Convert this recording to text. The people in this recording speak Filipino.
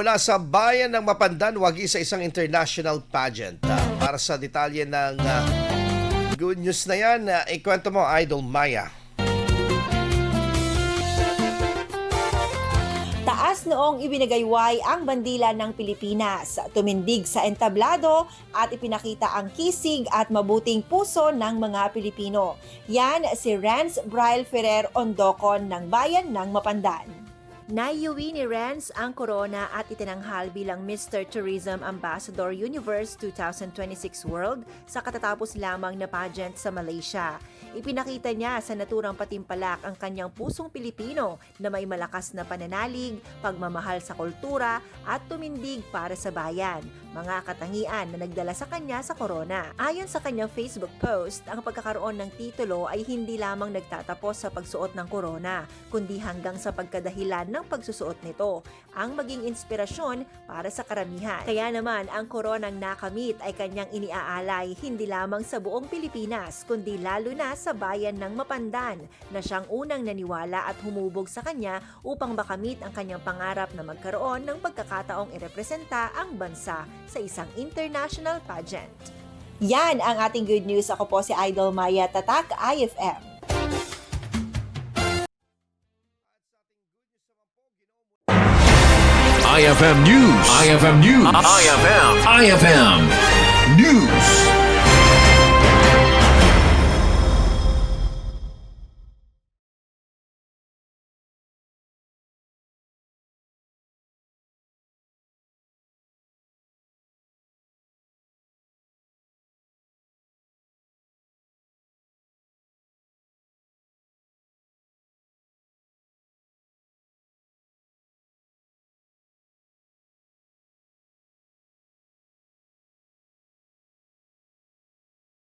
Mula sa bayan ng Mapandan, wagi sa isang international pageant. Para sa detalye ng good news na yan, ikwento mo, Idol Maya. Taas noong ibinagayway ang bandila ng Pilipinas, tumindig sa entablado at ipinakita ang kisig at mabuting puso ng mga Pilipino. Yan si Renz Braille Ferrer Ondocon ng bayan ng Mapandan. Naiuwi ni Renz ang corona at itinanghal bilang Mr. Tourism Ambassador Universe 2026 World sa katatapos lamang na pageant sa Malaysia. Ipinakita niya sa naturang patimpalak ang kanyang pusong Pilipino na may malakas na pananalig, pagmamahal sa kultura at tumindig para sa bayan, mga katangian na nagdala sa kanya sa corona. Ayon sa kanyang Facebook post, ang pagkakaroon ng titulo ay hindi lamang nagtatapos sa pagsuot ng corona, kundi hanggang sa pagkadahilan ng pagsusuot nito, ang maging inspirasyon para sa karamihan. Kaya naman, ang koronang nakamit ay kanyang iniaalay hindi lamang sa buong Pilipinas, kundi lalo na sa bayan ng Mapandan na siyang unang naniwala at humubog sa kanya upang makamit ang kanyang pangarap na magkaroon ng pagkakataong irepresenta ang bansa sa isang international pageant. Yan ang ating good news. Ako po si Idol Maya Tatak, IFM. IFM News. IFM News. IFM News.